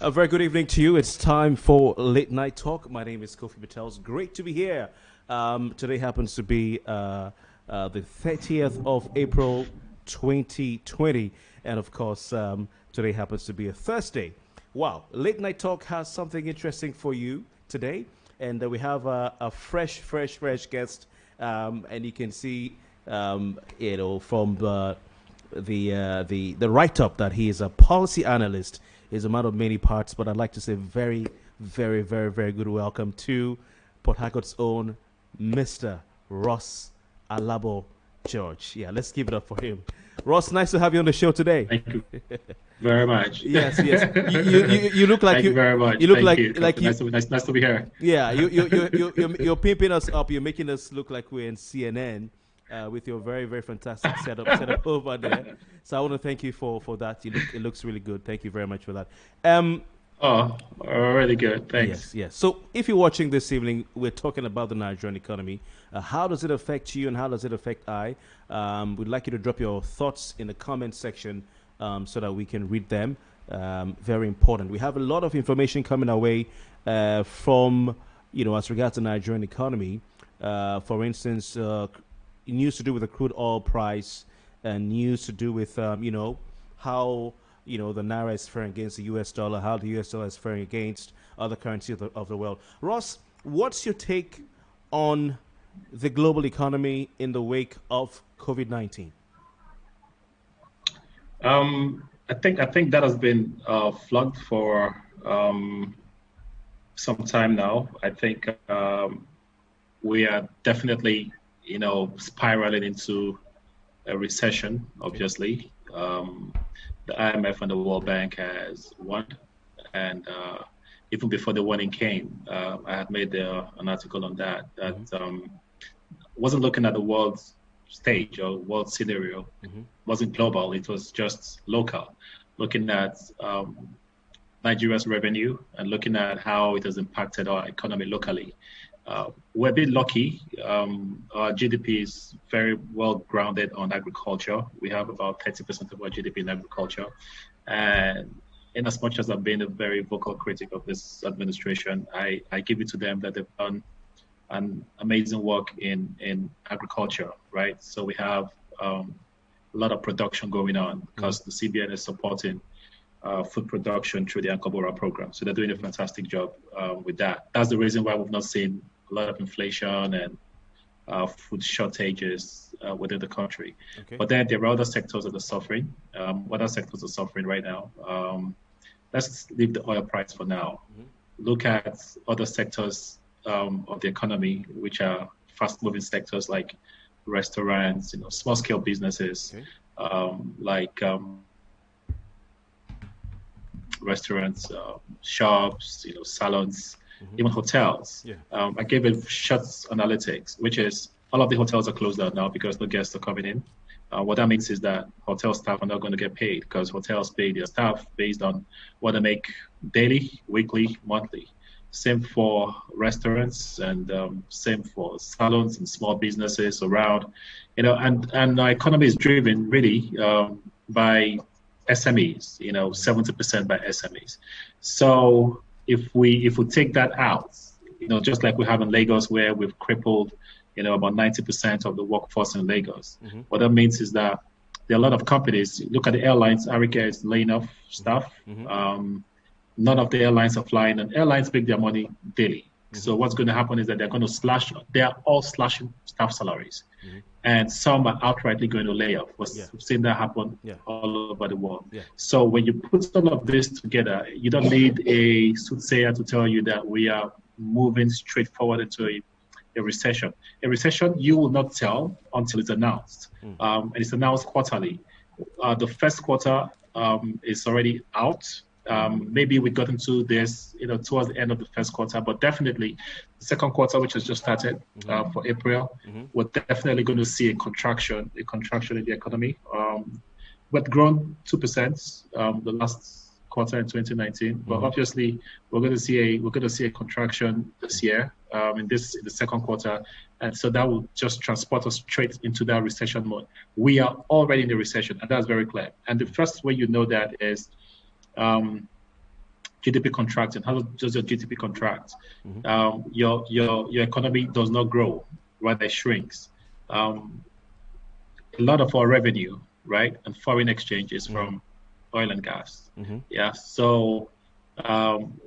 A very good evening to you. It's time for Late Night Talk. My name is Kofi Bartels. Great to be here. Today happens to be the 30th of April, 2020. And of course, today happens to be a Thursday. Wow. Late Night Talk has something interesting for you today. And we have a fresh guest. And you can see, from the write-up that he is a policy analyst. Is a man of many parts, but I'd like to say very good welcome to Port Harcourt's own Mr. Ross ALABO-GEORGE. Yeah, let's give it up for him. Ross, nice to have you on the show today. Thank you very much. Yes. You look like Thank you very much. You look Thank like you. you. Nice to be here. Yeah, you're pimping us up. You're making us look like we're in CNN. With your very fantastic setup over there. So I want to thank you for that. It looks really good. Thank you very much for that. Really good. Thanks. Yes. So if you're watching this evening, we're talking about the Nigerian economy. How does it affect you and how does it affect I? We'd like you to drop your thoughts in the comment section so that we can read them. Very important. We have a lot of information coming our way from, as regards the Nigerian economy. For instance, news to do with the crude oil price and news to do with, how, the Naira is faring against the US dollar, how the US dollar is faring against other currencies of the world. Ross, what's your take on the global economy in the wake of COVID-19? I think that has been flagged for some time now. I think we are definitely spiraling into a recession, obviously. The IMF and the World Bank has warned, and even before the warning came, I had made an article on that wasn't looking at the world stage or world scenario. Wasn't global, it was just local looking at Nigeria's revenue and looking at how it has impacted our economy locally. We're a bit lucky. Our GDP is very well grounded on agriculture. We have about 30% of our GDP in agriculture. And in as much as I've been a very vocal critic of this administration, I give it to them that they've done an amazing work in agriculture, right? So we have a lot of production going on because the CBN is supporting food production through the Ankabora program. So they're doing a fantastic job with that. That's the reason why we've not seen a lot of inflation and food shortages within the country. Okay. But then there are other sectors that are suffering. Other sectors are suffering right now. Let's leave the oil price for now. Look at other sectors of the economy, which are fast-moving sectors like restaurants, small-scale businesses, like restaurants, shops, salons, even hotels. I gave a short analytics, which is all of the hotels are closed down now because no guests are coming in. What that means is that hotel staff are not going to get paid because hotels pay their staff based on what they make daily, weekly, monthly. Same for restaurants and same for salons and small businesses around, and our economy is driven really by SMEs, 70% by SMEs. So if we take that out, just like we have in Lagos where we've crippled, about 90% of the workforce in Lagos. What that means is that there are a lot of companies. Look at the airlines. Arica is laying off staff. None of the airlines are flying, and airlines make their money daily. So what's going to happen is that they are all slashing staff salaries. And some are outrightly going to lay off. We've seen that happen all over the world. So when you put all of this together, you don't need a soothsayer to tell you that we are moving straight forward into a recession. A recession you will not tell until it's announced. And it's announced quarterly. The first quarter is already out. Maybe we got into this, towards the end of the first quarter, but definitely the second quarter, which has just started for April, we're definitely going to see a contraction in the economy. We've grown 2% the last quarter in 2019, but obviously we're going to see a contraction this year in the second quarter, and so that will just transport us straight into that recession mode. We are already in the recession, and that's very clear. And the first way you know that is GDP contracting. How does your GDP contract? Your economy does not grow, rather it shrinks. A lot of our revenue, right, and foreign exchange is from oil and gas. So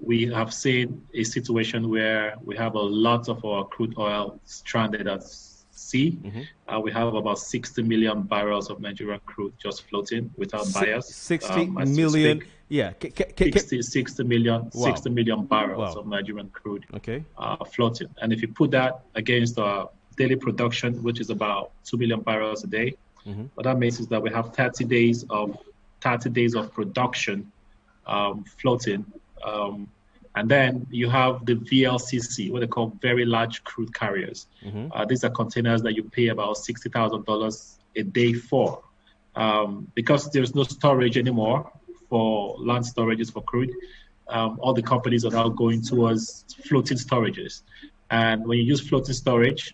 we have seen a situation where we have a lot of our crude oil stranded at sea. We have about 60 million barrels of Nigerian crude just floating without buyers. 60 million. 60 million barrels of Nigerian crude floating. And if you put that against our daily production, which is about 2 million barrels a day, what that means is that we have 30 days of production floating. And then you have the VLCC, what they call very large crude carriers. These are containers that you pay about $60,000 a day for. Because there's no storage anymore for land storages for crude, all the companies are now going towards floating storages. And when you use floating storage,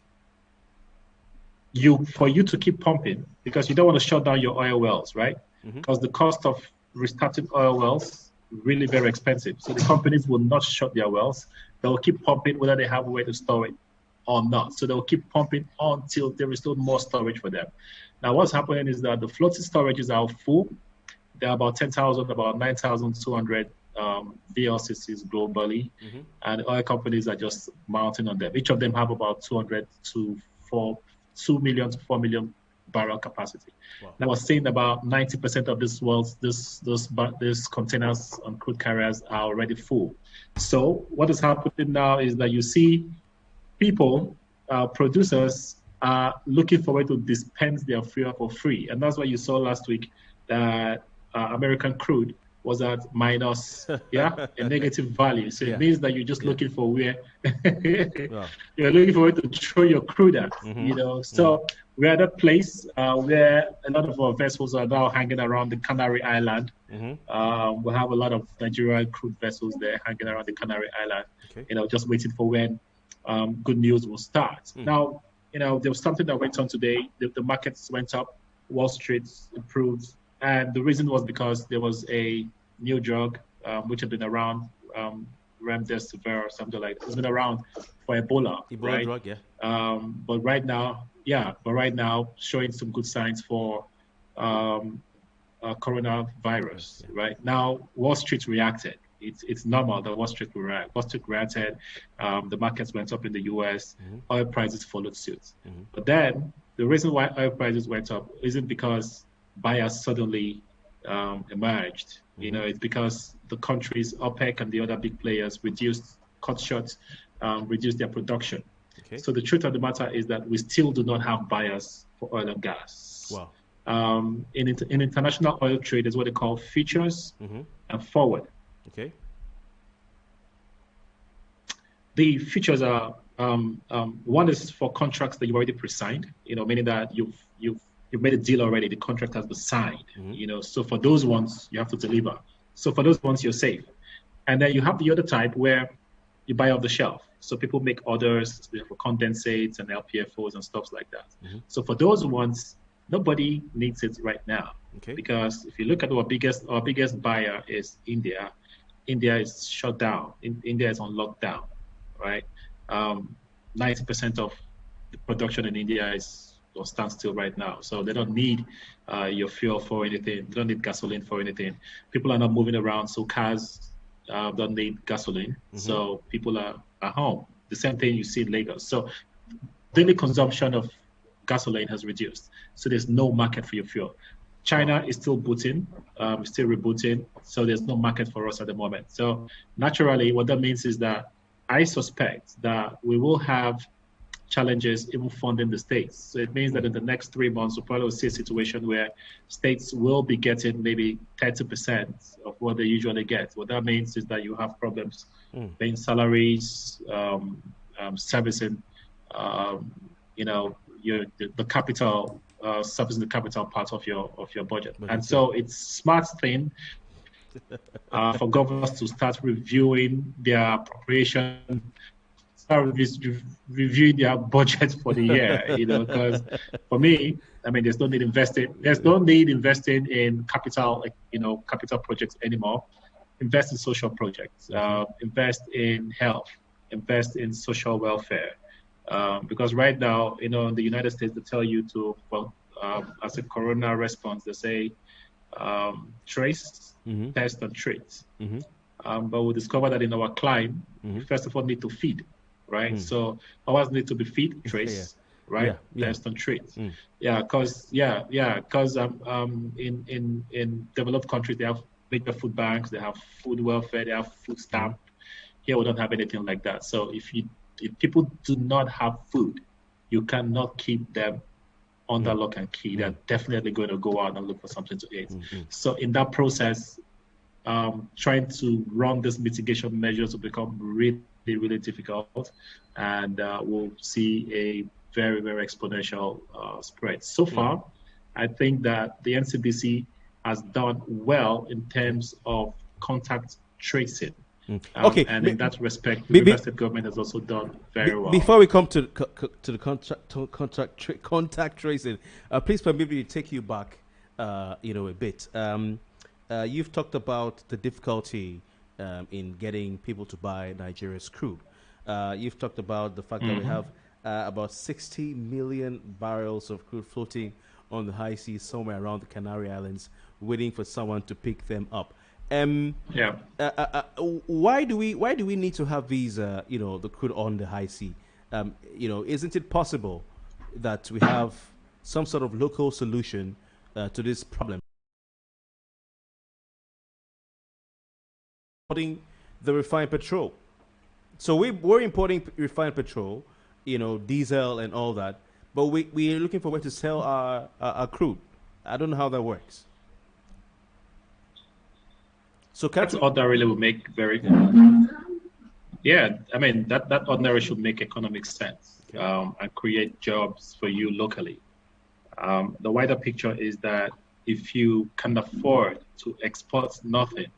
for you to keep pumping, because you don't want to shut down your oil wells, right? Because the cost of restarting oil wells really very expensive. So the companies will not shut their wells. They'll keep pumping whether they have a way to store it or not. So they'll keep pumping until there is no more storage for them. Now what's happening is that the floating storages are full. There are about 10,000, about 9,200 VLCCs globally. And oil companies are just mounting on them. Each of them have about 2 million to 4 million barrel capacity. Now we're seeing about 90% of these containers on crude carriers are already full. So what is happening now is that you see people, producers are looking for a way to dispense their fuel for free. And that's why you saw last week that American crude was at minus, yeah, a negative value. So it Yeah. means that you're just Yeah. looking for where Well. you're looking for where to throw your crude at, Mm-hmm. Mm. So we're at a place where a lot of our vessels are now hanging around the Canary Island. Mm-hmm. We have a lot of Nigerian crude vessels there hanging around the Canary Island, Okay. just waiting for when good news will start. Mm. Now, there was something that went on today. The markets went up, Wall Street improved, and the reason was because there was a new drug which had been around, remdesivir or something like that. It's been around for Ebola, Ebola right? drug, yeah. But right now, showing some good signs for um, coronavirus. Yeah. Right now, Wall Street reacted. It's normal that Wall Street will react. Wall Street reacted. The markets went up in the U.S. Mm-hmm. Oil prices followed suit. Mm-hmm. But then the reason why oil prices went up isn't because buyers suddenly emerged. Mm-hmm. It's because the countries, OPEC and the other big players, cut short, reduced their production. Okay. So the truth of the matter is that we still do not have buyers for oil and gas. Wow. In international oil trade, is what they call futures Mm-hmm. and forward. Okay. The futures are one is for contracts that you've already pre-signed, meaning that you've made a deal already. The contract has been signed. Mm-hmm. So for those ones you have to deliver. So for those ones you're safe. And then you have the other type where you buy off the shelf. So people make orders for condensates and LPFOs and stuff like that. Mm-hmm. So for those ones, nobody needs it right now. Okay. Because if you look at our biggest buyer is India. India is shut down. India is on lockdown, right? 90% of the production in India is on standstill right now. So they don't need your fuel for anything. They don't need gasoline for anything. People are not moving around, so cars don't need gasoline. Mm-hmm. So people are at home. The same thing you see in Lagos. So daily consumption of gasoline has reduced. So there's no market for your fuel. China is still booting, still rebooting, so there's no market for us at the moment. So naturally, what that means is that I suspect that we will have challenges even funding the states. So it means that in the next 3 months, we'll probably see a situation where states will be getting maybe 30% of what they usually get. What that means is that you have problems paying salaries, servicing, the capital. Servicing the capital part of your budget, and so it's smart thing for governments to start reviewing their appropriation, reviewing their budget for the year. Because for me, there's no need investing. There's no need investing in capital, capital projects anymore. Invest in social projects. Invest in health. Invest in social welfare. Because right now, in the United States, they tell you to, as a corona response, they say trace, mm-hmm. test, and treat. Mm-hmm. But we discover that in our climb, we first of all need to feed, right? So ours need to be feed, trace, right? Test and treat. Because in developed countries, they have major food banks, they have food welfare, they have food stamp. Here we don't have anything like that. So if people do not have food, you cannot keep them under lock and key. They're definitely going to go out and look for something to eat. So in that process, trying to run these mitigation measures will become really, really difficult, and we'll see a very, very exponential spread. So far, I think that the NCDC has done well in terms of contact tracing. Okay, and in that respect, the River State government has also done very well. Before we come to the contact tracing, please permit me to take you back, a bit. You've talked about the difficulty in getting people to buy Nigeria's crude. You've talked about the fact that we have about 60 million barrels of crude floating on the high seas somewhere around the Canary Islands, waiting for someone to pick them up. Why do we need to have these the crude on the high sea? Isn't it possible that we have some sort of local solution to this problem? Importing the refined petrol. So we're importing refined petrol, diesel and all that, but we're looking for where to sell our crude. I don't know how that works. So That can't we? ordinarily would make very, Yeah. yeah, I mean, that ordinarily should make economic sense, Okay. and create jobs for you locally. The wider picture is that if you can afford to export nothing,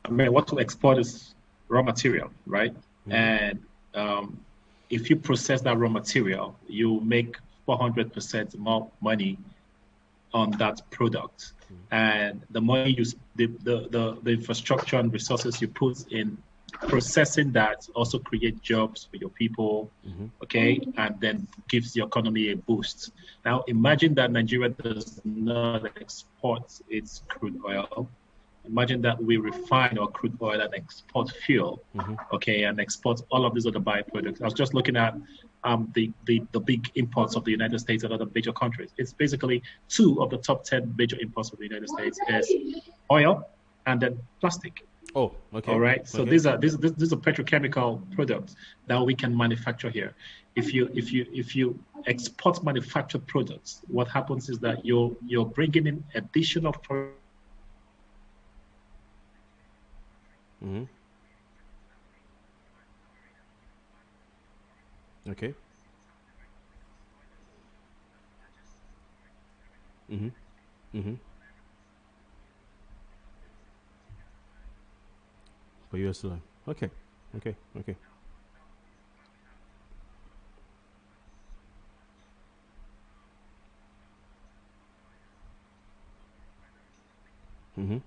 I mean, what to export is raw material, right? Mm-hmm. And if you process that raw material, you make 400% more money on that product. And the money you, the infrastructure and resources you put in processing that also create jobs for your people, Mm-hmm. okay, and then gives the economy a boost. Now, imagine that Nigeria does not export its crude oil. Imagine that we refine our crude oil and export fuel, Mm-hmm. okay, and export all of these other byproducts. I was just looking at the big imports of the United States and other major countries. It's basically two of the top 10 major imports of the United States is oil and then plastic. Oh, All okay. right. So Okay. these are petrochemical products that we can manufacture here. If you export manufactured products, what happens is that you're bringing in additional Mm-hmm. Okay. Mm-hmm. Mm-hmm. For US dollar. Okay. Okay. Okay. Mm-hmm.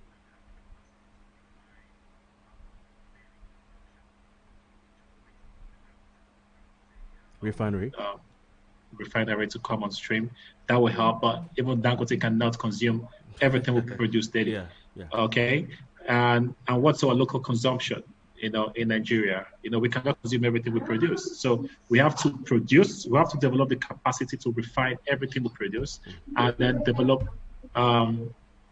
Refinery. refinery to come on stream. That will help, but even Dangote cannot consume everything we produce daily. Yeah. Yeah. Okay, and what's our local consumption? In Nigeria, we cannot consume everything we produce. So we have to produce. We have to develop the capacity to refine everything we produce, and then develop,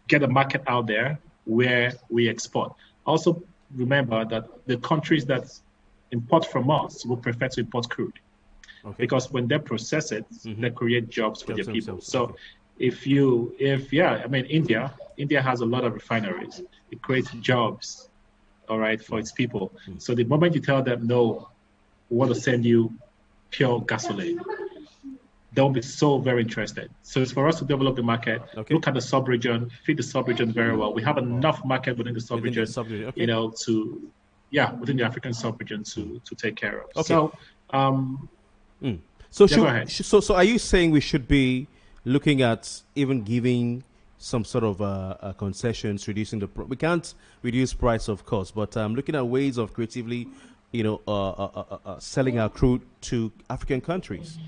get a market out there where we export. Also, remember that the countries that import from us will prefer to import crude Okay. because when they process it, they create jobs for Jobs their people. themselves. So Okay. I mean, India has a lot of refineries. It creates jobs, all right, for its people. So the moment you tell them, no, we want to send you pure gasoline, they'll be so very interested. So it's for us to develop the market, Okay. look at the sub-region, feed the sub-region very well. We have enough market within the Within the sub-region, subject. Okay. within the African sub-region to take care of. Okay. So, So yeah, go ahead. so are you saying we should be looking at even giving some sort of concessions, reducing we can't reduce price, of course, but looking at ways of creatively, selling our crude to African countries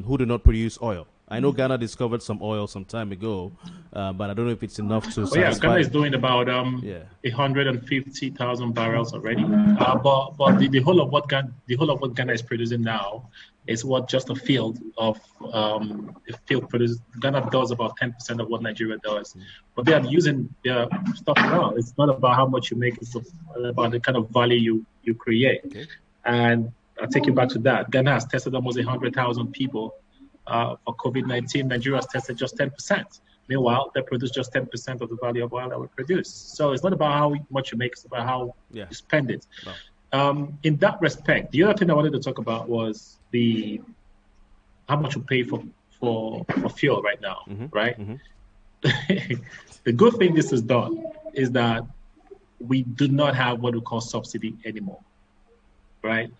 who do not produce oil. I know Ghana discovered some oil some time ago, but I don't know if it's enough to Oh yeah, Ghana satisfy. is doing about Yeah. 150,000 barrels already. But the whole of what Ghana is producing now is what just a field produces. Ghana does about 10% of what Nigeria does, but they are using their stuff now. It's not about how much you make; it's about the kind of value you create. Okay. And I'll take you back to that. Ghana has tested almost 100,000 people for COVID-19. Nigeria has tested just 10%. Meanwhile, they produce just 10% of the value of oil that we produce. So it's not about how much you make, it's about how Yeah. you spend it. Wow. In that respect, the other thing I wanted to talk about was how much you pay for fuel right now, right? The good thing this has done is that we do not have what we call subsidy anymore, right?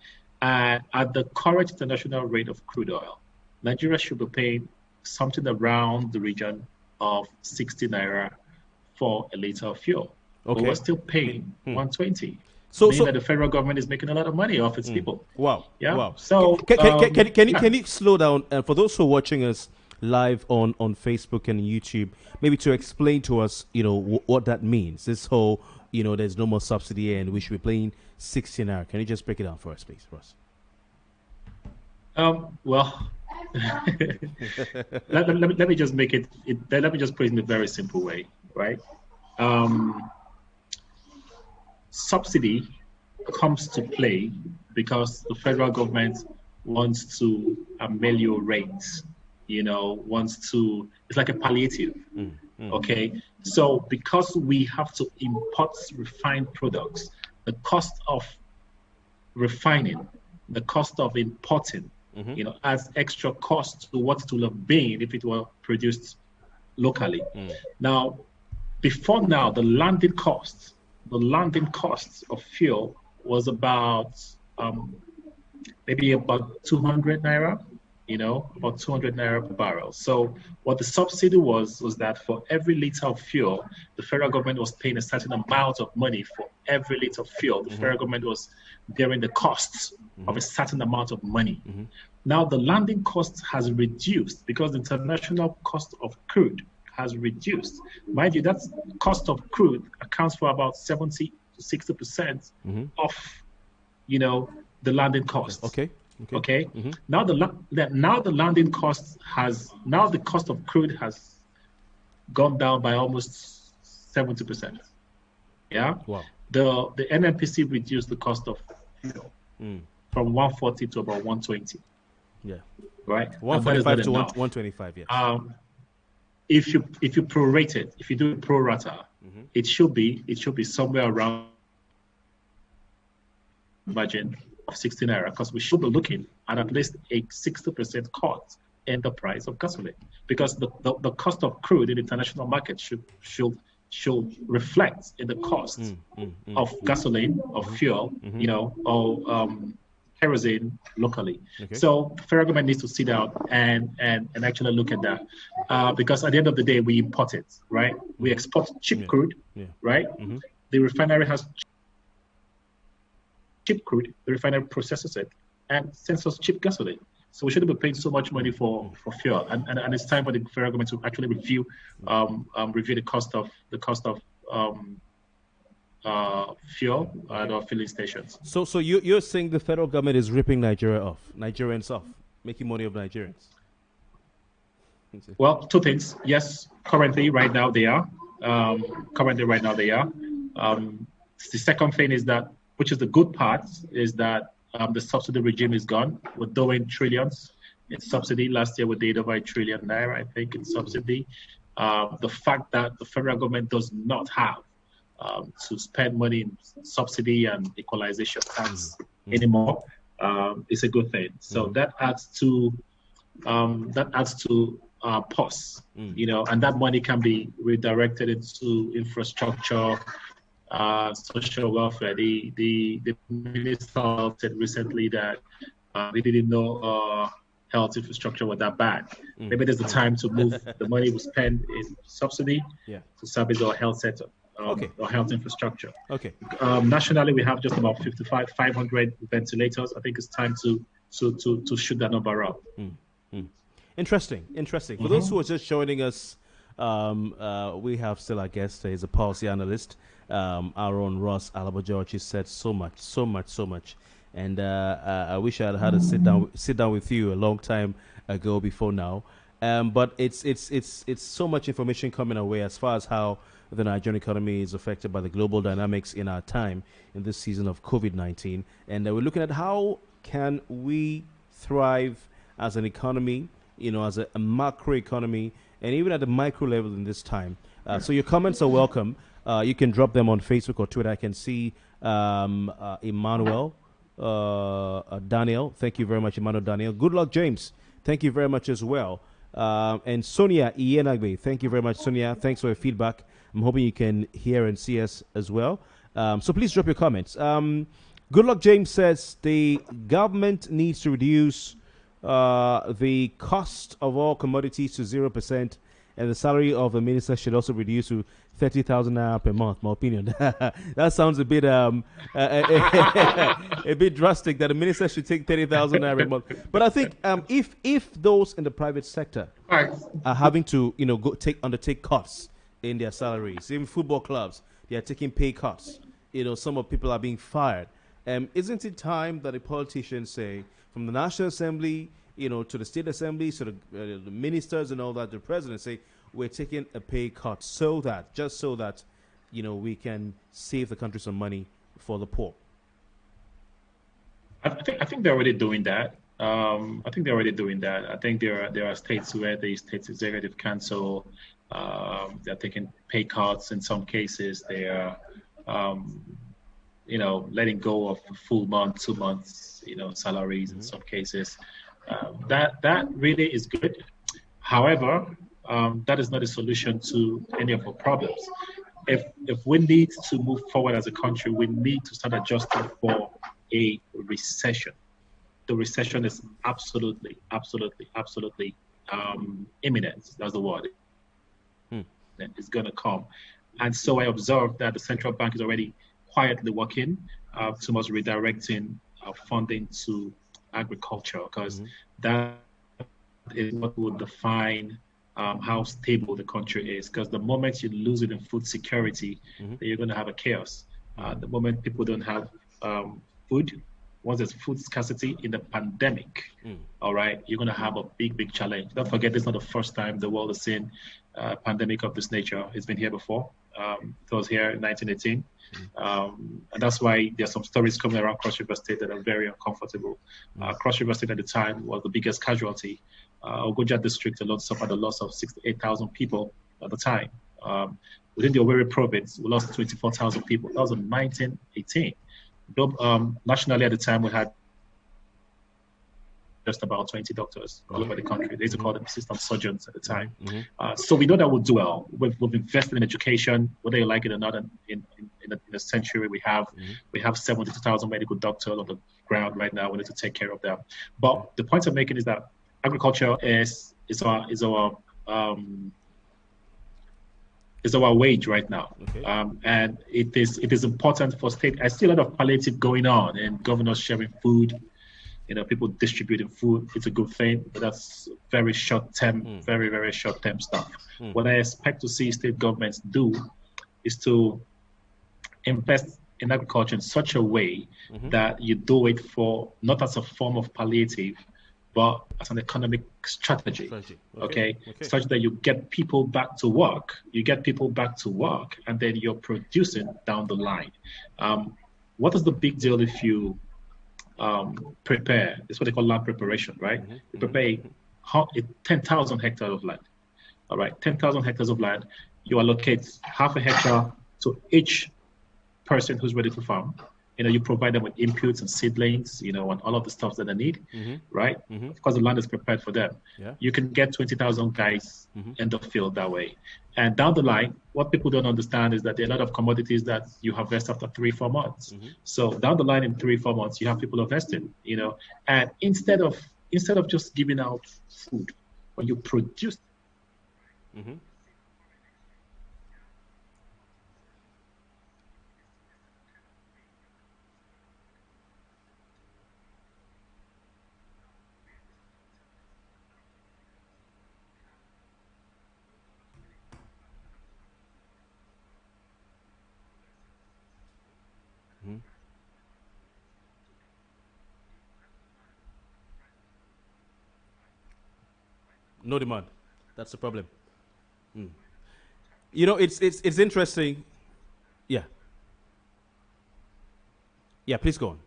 At the current international rate of crude oil, Nigeria should be paying something around the region of 60 naira for a liter of fuel. But Okay. we're still paying 120. So Meaning that the federal government is making a lot of money off its people. wow. Yeah. Wow. So Can you slow down for those who are watching us live on Facebook and YouTube, maybe to explain to us, what that means. This whole, there's no more subsidy and we should be paying 16 hour. Can you just break it down for us, please, Ross? Well, let me just make it. Let me just put it in a very simple way, right? Subsidy comes to play because the federal government wants to ameliorate, it's like a palliative. Okay. So because we have to import refined products, the cost of refining, the cost of importing, adds extra cost to what it would have been if it were produced locally. Now, before now, the landing costs of fuel was about maybe about 200 naira, about 200 naira per barrel. So what the subsidy was that for every liter of fuel, the federal government was paying a certain amount of money for every liter of fuel. The federal government was bearing the costs of a certain amount of money. Now the landing cost has reduced because the international cost of crude has reduced. Mind you, that cost of crude accounts for about 70 to 60% of, the landing cost. Okay. Now the landing cost the cost of crude has gone down by almost 70%. Yeah. Wow. The NNPC reduced the cost of fuel from 140 to about 120. Yeah. Right. 145 to 125. Yes. If you prorate it, if you do pro rata, it should be somewhere around margin of 16 naira, because we should be looking at least a 60% cut in the price of gasoline, because the cost of crude in the international market should reflect in the cost of gasoline, of fuel, or kerosene locally. Okay. So the federal government needs to sit down and actually look at that, because at the end of the day, we import it, right? We export cheap crude, right? The refinery has cheap crude, the refinery processes it and sends us cheap gasoline. So we shouldn't be paying so much money for fuel, and it's time for the federal government to actually review the cost of fuel at our filling stations. So you're saying the federal government is ripping Nigerians off, making money of Nigerians? Well, two things. Yes, currently right now they are. The second thing is that, which is the good part, is that the subsidy regime is gone. We're doing trillions in subsidy. Last year we did over 1 trillion naira, I think, in subsidy. The fact that the federal government does not have to spend money in subsidy and equalization tax anymore is a good thing. So that adds to POS, and that money can be redirected into infrastructure, social welfare. The minister said recently that they didn't know health infrastructure was that bad. Maybe there's the time to move the money we spend in subsidy to service our health sector, or health infrastructure. Okay. Nationally, we have just about 500 ventilators. I think it's time to shoot that number up. Interesting. For those who are just joining us, we have still our guest. He's a policy analyst. Our own Ross ALABO-GEORGE. He said so much. And I wish I had to sit down with you a long time ago before now. But it's so much information coming our way as far as how the Nigerian economy is affected by the global dynamics in our time in this season of COVID-19. And we're looking at how can we thrive as an economy, as a macro economy, and even at the micro level in this time. So your comments are welcome. You can drop them on Facebook or Twitter. I can see Emmanuel Daniel. Thank you very much, Emmanuel Daniel. Good luck, James. Thank you very much as well. And Sonia Iyenagbe. Thank you very much, Sonia. Thanks for your feedback. I'm hoping you can hear and see us as well. So please drop your comments. Good luck, James says the government needs to reduce the cost of all commodities to 0%, and the salary of the minister should also reduce to 30,000 naira per month. My opinion. That sounds a bit a bit drastic. That the minister should take 30,000 naira per month. But I think if those in the private sector are having to undertake cuts in their salaries, even football clubs, they are taking pay cuts. Some of people are being fired. Isn't it time that the politicians say, from the National Assembly, to the state assemblies, to the ministers and all that, the president say, we're taking a pay cut so that we can save the country some money for the poor? I think they're already doing that. I think there are states where the State Executive Council They're taking pay cuts in some cases. They are, letting go of a full month, 2 months, salaries in some cases. That really is good. However, that is not a solution to any of our problems. If we need to move forward as a country, we need to start adjusting for a recession. The recession is absolutely, absolutely, absolutely imminent. That's the word. It's going to come. And so I observed that the central bank is already quietly working towards redirecting funding to agriculture, because that is what will define how stable the country is. Because the moment you lose it in food security, then you're going to have a chaos. The moment people don't have food, once there's food scarcity in the pandemic, all right, you're going to have a big, big challenge. Don't forget, this is not the first time the world has seen a pandemic of this nature. It's been here before. It was here in 1918. And that's why there's some stories coming around Cross River State that are very uncomfortable. Cross River State at the time was the biggest casualty. Ogoja district alone suffered a loss of 68,000 people at the time. Within the Owerri province, we lost 24,000 people. That was in 1918. Nationally at the time, we had just about 20 doctors all over the country. They used to call them assistant surgeons at the time. So we know that we'll do well. We've invested in education, whether you like it or not. In a century, we have 72,000 medical doctors on the ground right now. We need to take care of them. But the point I'm making is that agriculture is our wage right now. And it is important for state. I see a lot of palliative going on and governors sharing food, people distributing food. It's a good thing, but that's very short-term, very, very short-term stuff. What I expect to see state governments do is to invest in agriculture in such a way that you do it for not as a form of palliative, but as an economic strategy. Okay? Such that you get people back to work. And then you're producing down the line. What is the big deal if you prepare? It's what they call land preparation, right? You prepare 10,000 hectares of land. All right, 10,000 hectares of land. You allocate half a hectare to each person who's ready to farm. You provide them with inputs and seedlings, and all of the stuff that they need, right? Of course, the land is prepared for them. You can get 20,000 guys in the field that way. And down the line, what people don't understand is that there are a lot of commodities that you harvest after 3-4 months. So down the line in 3-4 months, you have people investing, and instead of just giving out food, when you produce. No demand. That's the problem. It's interesting. Yeah. Yeah, please go on.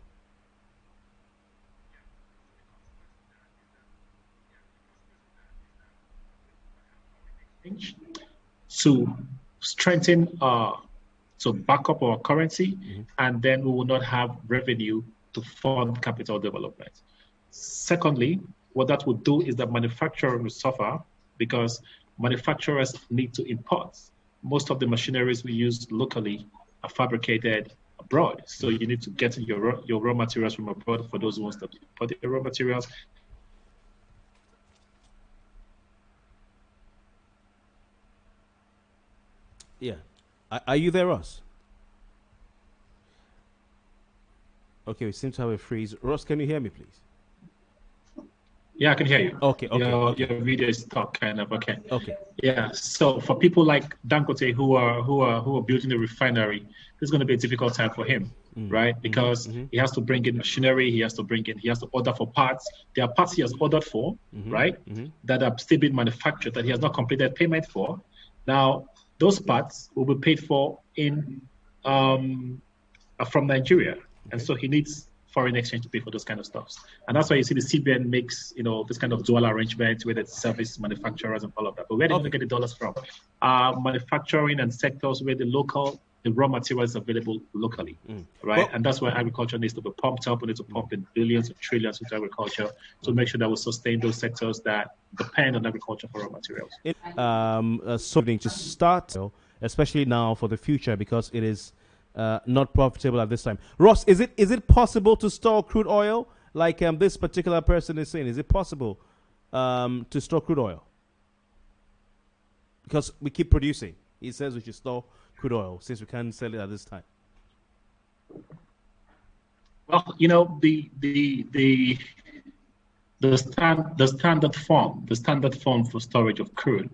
To strengthen to back up our currency, and then we will not have revenue to fund capital development. Secondly, what that would do is that manufacturing will suffer, because manufacturers need to import. Most of the machineries we use locally are fabricated abroad. So you need to get your raw materials from abroad for those ones that import the raw materials. Yeah. Are you there, Ross? Okay, we seem to have a freeze. Ross, can you hear me, please? Yeah, I can hear you. Okay. Your video is stuck, kind of. Okay. Okay. Yeah. So for people like Dangote who are building a refinery, this is going to be a difficult time for him, right? Because he has to bring in machinery, he has to order for parts. There are parts he has ordered for, right? That are still being manufactured that he has not completed payment for. Now, those parts will be paid for in from Nigeria, and so he needs foreign exchange to pay for those kind of stuffs. And that's why you see the CBN makes, this kind of dual arrangement with its service manufacturers and all of that. But where do you get the dollars from? Manufacturing and sectors where the raw material is available locally, right? Well, and that's why agriculture needs to be pumped up. We need to pump in billions and trillions into agriculture to make sure that we sustain those sectors that depend on agriculture for raw materials. Something to start, especially now for the future, because it is not profitable at this time. Ross, is it possible to store crude oil like this particular person is saying? Is it possible to store crude oil? Because we keep producing. He says we should store crude oil since we can't sell it at this time. Well, the standard form for storage of crude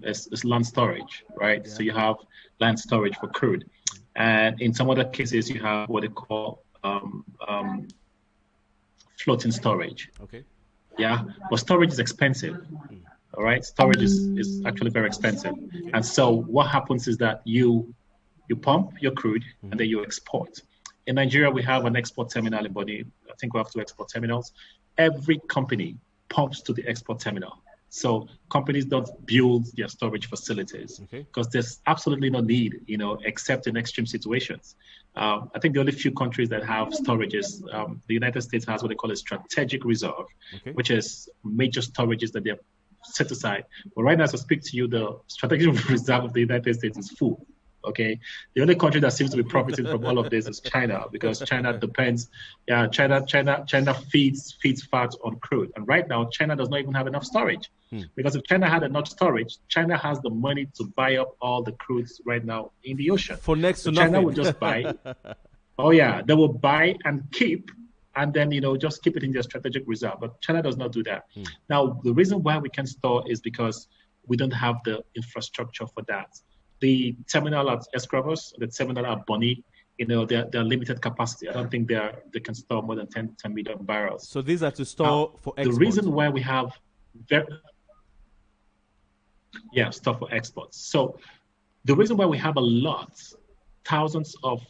is land storage, right? Yeah. So you have land storage for crude, and in some other cases you have what they call floating storage. Okay. Yeah, but storage is expensive. All right, storage is actually very expensive, and so what happens is that you pump your crude and then you export. In Nigeria, we have an export terminal in Bonny. I think we have 2 export terminals. Every company pumps to the export terminal. So companies don't build their storage facilities because there's absolutely no need, except in extreme situations. I think the only few countries that have storages, the United States has what they call a strategic reserve, which is major storages that they're set aside. But right now, as I speak to you, the strategic reserve of the United States is full. Okay, the only country that seems to be profiting from all of this is China, because China depends. Yeah, China feeds fat on crude, and right now China does not even have enough storage. Because if China had enough storage, China has the money to buy up all the crudes right now in the ocean. For next to China nothing. will just buy. Oh yeah, they will buy and keep, and then just keep it in their strategic reserve. But China does not do that. Now the reason why we can store is because we don't have the infrastructure for that. The terminal at Escravos, the terminal at Bonny, they're limited capacity. I don't think they can store more than 10 million barrels. So these are to store for export. The reason why we have store for exports. So the reason why we have thousands of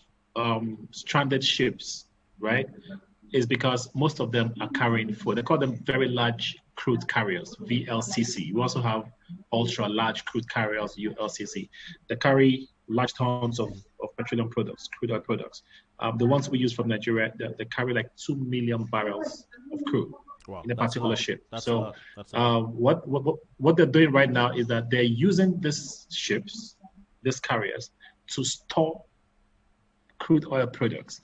stranded ships, right, is because most of them are carrying food. They call them very large crude carriers, VLCC. We also have ultra large crude carriers, ULCC. They carry large tons of petroleum products, crude oil products. The ones we use from Nigeria, they carry like 2 million barrels of crude in a particular ship. So what they're doing right now is that they're using these ships, these carriers, to store crude oil products.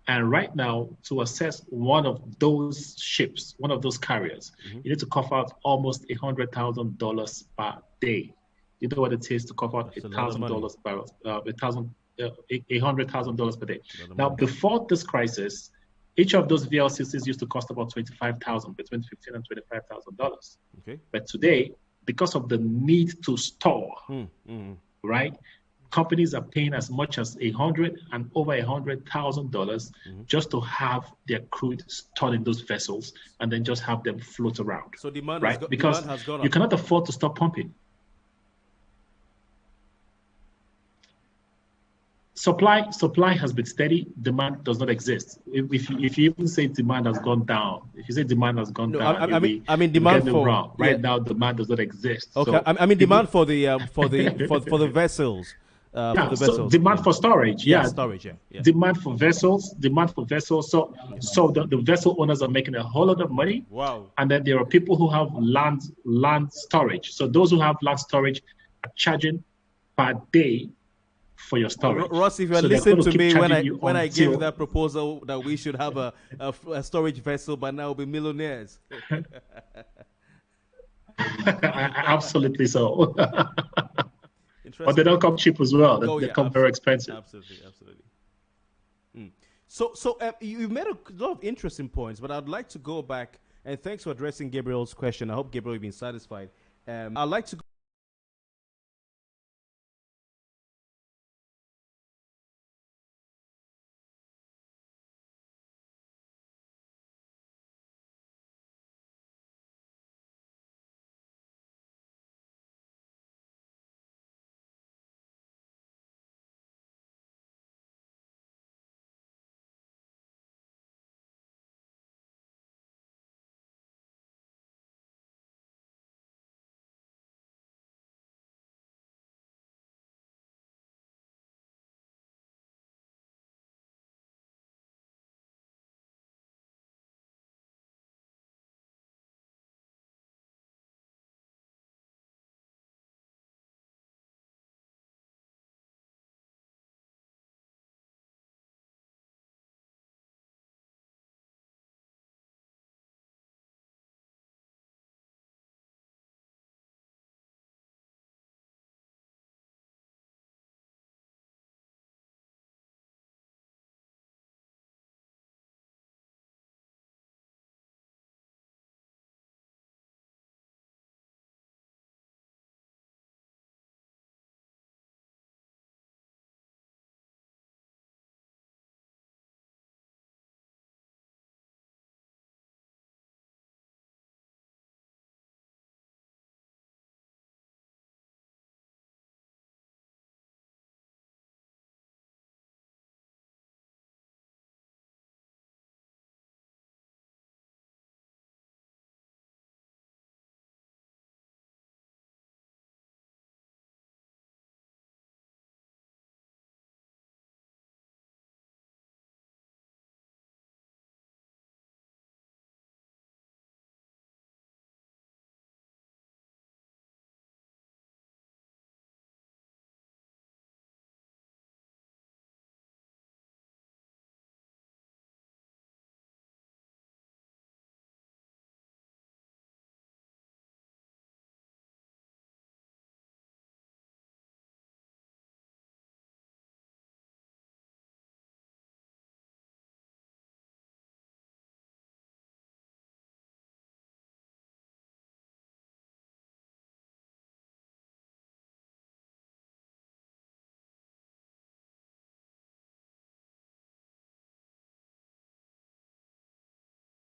And right now, to assess one of those ships, one of those carriers, you need to cough out almost $100,000 per day. You know what it is to cough out $1,000 barrels, $100,000 per day. Now, before this crisis, each of those VLCCs used to cost about $25,000, between $15,000 and $25,000. But today, because of the need to store, right? Companies are paying as much as $100,000 and over $100,000 just to have their crude stored in those vessels and then just have them float around. So demand, right? Because has gone up. You cannot afford to stop pumping. Supply has been steady. Demand does not exist. If you even say demand has gone down, if you say demand has gone down, I mean demand for wrong. Right now demand does not exist. Okay, so I mean demand for the vessels. So demand for storage. Storage. Demand for vessels. So the vessel owners are making a whole lot of money. Wow. And then there are people who have land storage. So those who have land storage are charging per day for your storage. Ross, if you had listened to me when I gave that proposal that we should have a storage vessel, by now we'll be millionaires. Absolutely so. But they don't come cheap as well. They come very expensive. Absolutely. So you made a lot of interesting points, but I'd like to go back, and thanks for addressing Gabriel's question. I hope Gabriel has been satisfied. I'd like to go